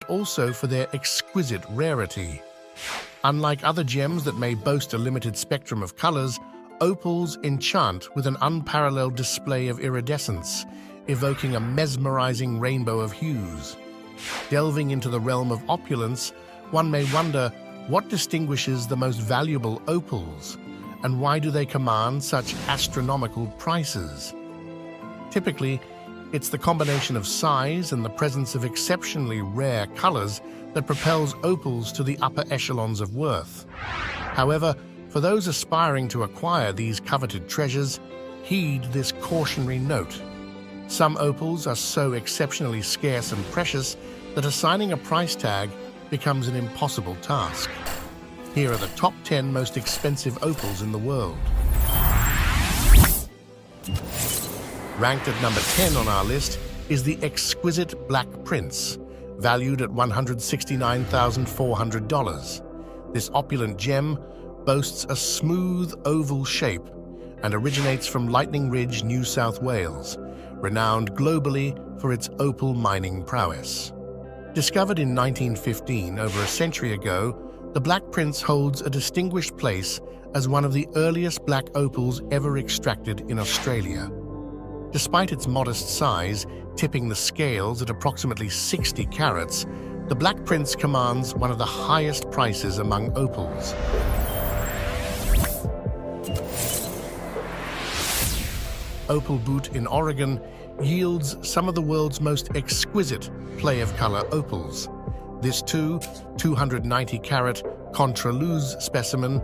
also for their exquisite rarity. Unlike other gems that may boast a limited spectrum of colors, opals enchant with an unparalleled display of iridescence, evoking a mesmerizing rainbow of hues. Delving into the realm of opulence, one may wonder what distinguishes the most valuable opals, and why do they command such astronomical prices? Typically, it's the combination of size and the presence of exceptionally rare colors that propels opals to the upper echelons of worth. However, for those aspiring to acquire these coveted treasures, heed this cautionary note. Some opals are so exceptionally scarce and precious that assigning a price tag becomes an impossible task. Here are the top 10 most expensive opals in the world. Ranked at number 10 on our list is the Exquisite Black Prince, valued at $169,400. This opulent gem boasts a smooth oval shape and originates from Lightning Ridge, New South Wales, renowned globally for its opal mining prowess. Discovered in 1915, over a century ago, the Black Prince holds a distinguished place as one of the earliest black opals ever extracted in Australia. Despite its modest size, tipping the scales at approximately 60 carats, the Black Prince commands one of the highest prices among opals. Opal Boot in Oregon yields some of the world's most exquisite play-of-color opals. This 290-carat contraluz specimen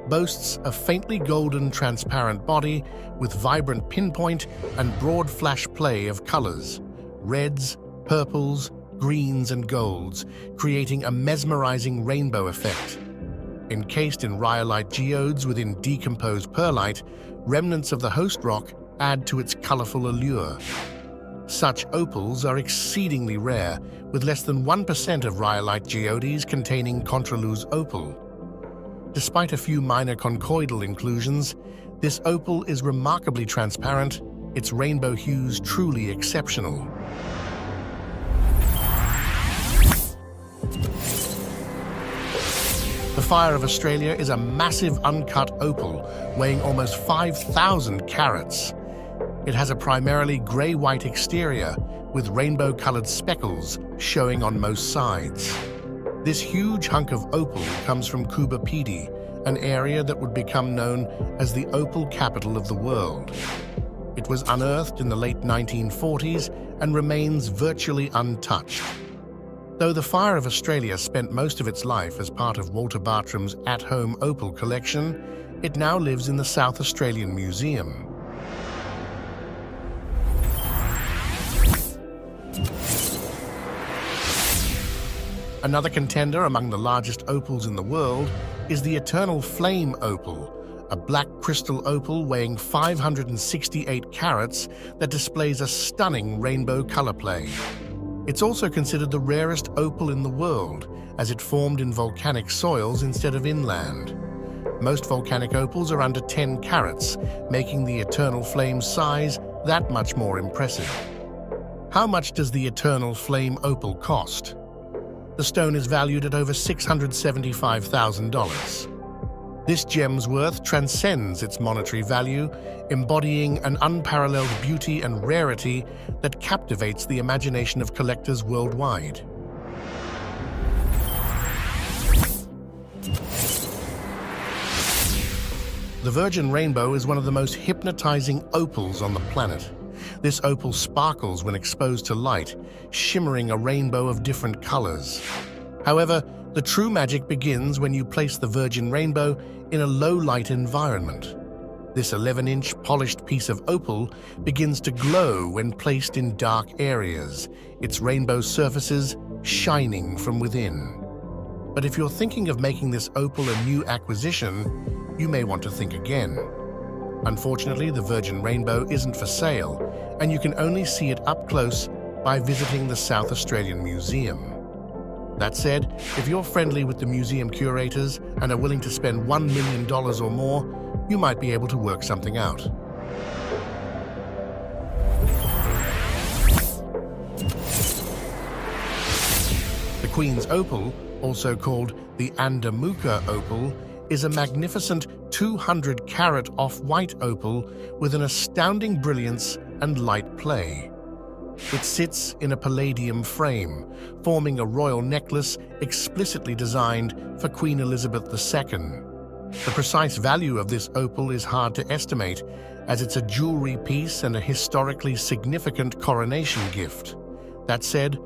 boasts a faintly golden transparent body with vibrant pinpoint and broad flash play of colors, reds, purples, greens, and golds, creating a mesmerizing rainbow effect. Encased in rhyolite geodes within decomposed perlite, remnants of the host rock add to its colorful allure. Such opals are exceedingly rare, with less than 1% of rhyolite geodes containing contraluz opal. Despite a few minor conchoidal inclusions, this opal is remarkably transparent, its rainbow hues truly exceptional. The Fire of Australia is a massive uncut opal weighing almost 5,000 carats. It has a primarily grey-white exterior with rainbow-colored speckles showing on most sides. This huge hunk of opal comes from Kuba Pedy, an area that would become known as the opal capital of the world. It was unearthed in the late 1940s and remains virtually untouched. Though the Fire of Australia spent most of its life as part of Walter Bartram's at-home opal collection, it now lives in the South Australian Museum. Another contender among the largest opals in the world is the Eternal Flame Opal, a black crystal opal weighing 568 carats that displays a stunning rainbow color play. It's also considered the rarest opal in the world, as it formed in volcanic soils instead of inland. Most volcanic opals are under 10 carats, making the Eternal Flame's size that much more impressive. How much does the Eternal Flame Opal cost? The stone is valued at over $675,000. This gem's worth transcends its monetary value, embodying an unparalleled beauty and rarity that captivates the imagination of collectors worldwide. The Virgin Rainbow is one of the most hypnotizing opals on the planet. This opal sparkles when exposed to light, shimmering a rainbow of different colors. However, the true magic begins when you place the Virgin Rainbow in a low-light environment. This 11-inch polished piece of opal begins to glow when placed in dark areas, its rainbow surfaces shining from within. But if you're thinking of making this opal a new acquisition, you may want to think again. Unfortunately, the Virgin Rainbow isn't for sale, and you can only see it up close by visiting the South Australian Museum. That said, if you're friendly with the museum curators and are willing to spend $1 million or more, you might be able to work something out. The Queen's Opal, also called the Andamuka Opal, is a magnificent 200-carat off-white opal with an astounding brilliance and light play. It sits in a palladium frame, forming a royal necklace explicitly designed for Queen Elizabeth II. The precise value of this opal is hard to estimate, as it's a jewelry piece and a historically significant coronation gift. That said,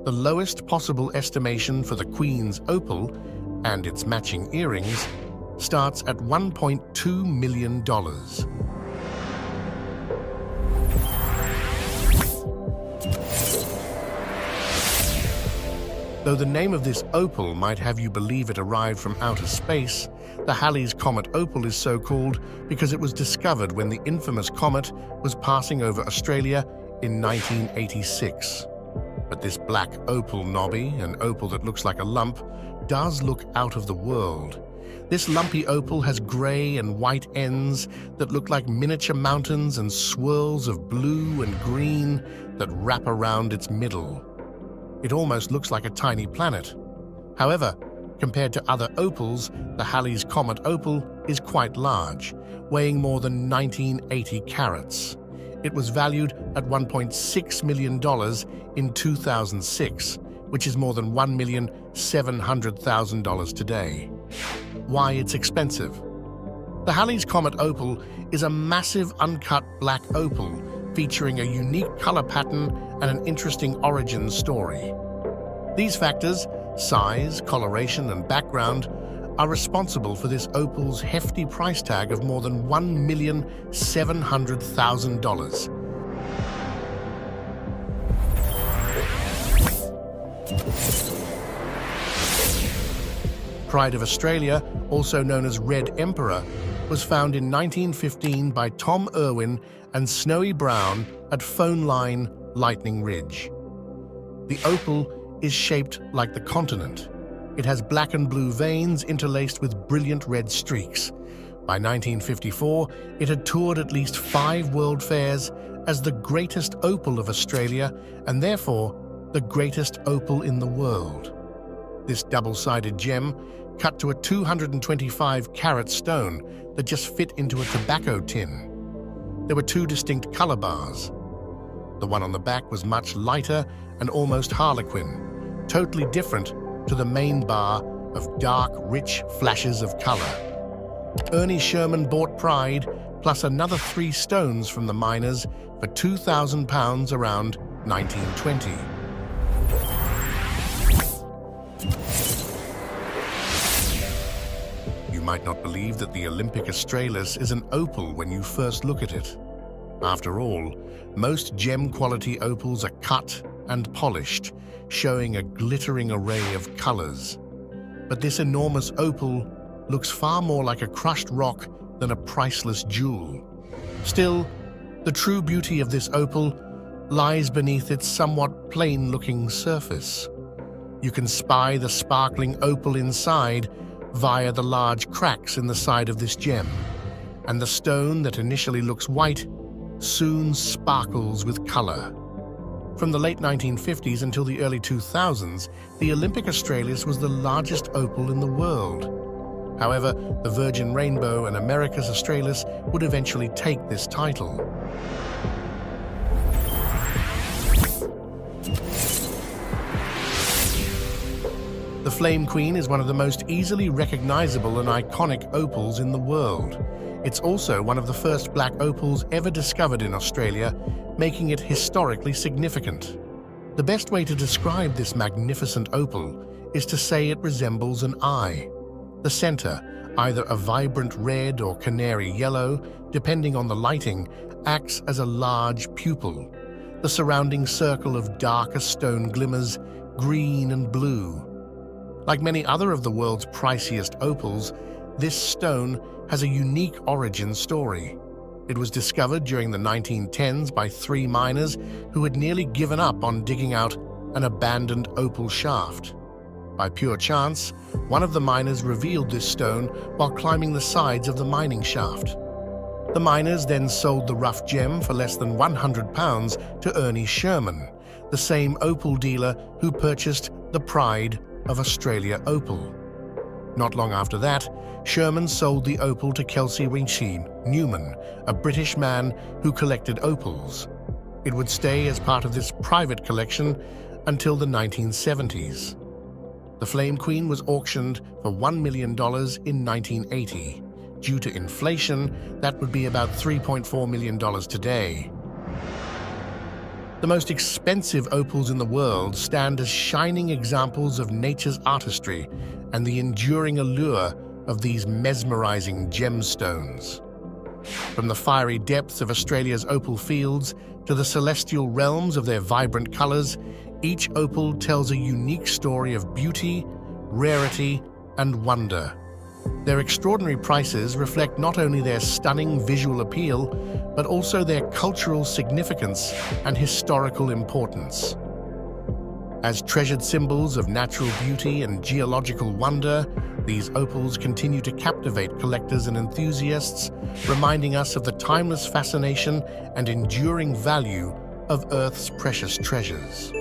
the lowest possible estimation for the Queen's Opal and its matching earrings starts at $1.2 million. Though the name of this opal might have you believe it arrived from outer space, the Hal Comet Opal is so called because it was discovered when the infamous comet was passing over Australia in 1986. But this black opal nobby, an opal that looks like a lump, does look out of the world. This lumpy opal has grey and white ends that look like miniature mountains and swirls of blue and green that wrap around its middle. It almost looks like a tiny planet. However, compared to other opals, the Hal Comet Opal is quite large, weighing more than 1980 carats. It was valued at $1.6 million in 2006, which is more than $1,700,000 today. Why it's expensive? The Hal Comet Opal is a massive uncut black opal featuring a unique color pattern and an interesting origin story. These factors, size, coloration, and background, are responsible for this opal's hefty price tag of more than $1,700,000. Pride of Australia, also known as Red Emperor, was found in 1915 by Tom Irwin and Snowy Brown at Phone Line, Lightning Ridge. The opal is shaped like the continent. It has black and blue veins interlaced with brilliant red streaks. By 1954, it had toured at least 5 world fairs as the greatest opal of Australia and therefore the greatest opal in the world. This double-sided gem, cut to a 225-carat stone that just fit into a tobacco tin. There were 2 distinct color bars. The one on the back was much lighter and almost harlequin, totally different to the main bar of dark, rich flashes of color. Ernie Sherman bought Pride plus another 3 stones from the miners for £2,000 around 1920. You might not believe that the Olympic Australis is an opal when you first look at it. After all, most gem-quality opals are cut and polished, showing a glittering array of colors. But this enormous opal looks far more like a crushed rock than a priceless jewel. Still, the true beauty of this opal lies beneath its somewhat plain-looking surface. You can spy the sparkling opal inside via the large cracks in the side of this gem, and the stone that initially looks white soon sparkles with color. From the late 1950s until the early 2000s, the Olympic Australis was the largest opal in the world. However, the Virgin Rainbow and America's Australis would eventually take this title. The Flame Queen is one of the most easily recognizable and iconic opals in the world. It's also one of the first black opals ever discovered in Australia, making it historically significant. The best way to describe this magnificent opal is to say it resembles an eye. The center, either a vibrant red or canary yellow, depending on the lighting, acts as a large pupil. The surrounding circle of darker stone glimmers green and blue. Like many other of the world's priciest opals, this stone has a unique origin story. It was discovered during the 1910s by 3 miners who had nearly given up on digging out an abandoned opal shaft. By pure chance, one of the miners revealed this stone while climbing the sides of the mining shaft. The miners then sold the rough gem for less than £100 to Ernie Sherman, the same opal dealer who purchased the pride of Australia Opal. Not long after that, Sherman sold the opal to Kelsey Winchie Newman, a British man who collected opals. It would stay as part of this private collection until the 1970s. The Flame Queen was auctioned for $1 million in 1980. Due to inflation, that would be about $3.4 million today. The most expensive opals in the world stand as shining examples of nature's artistry and the enduring allure of these mesmerizing gemstones. From the fiery depths of Australia's opal fields to the celestial realms of their vibrant colors, each opal tells a unique story of beauty, rarity, and wonder. Their extraordinary prices reflect not only their stunning visual appeal, but also their cultural significance and historical importance. As treasured symbols of natural beauty and geological wonder, these opals continue to captivate collectors and enthusiasts, reminding us of the timeless fascination and enduring value of Earth's precious treasures.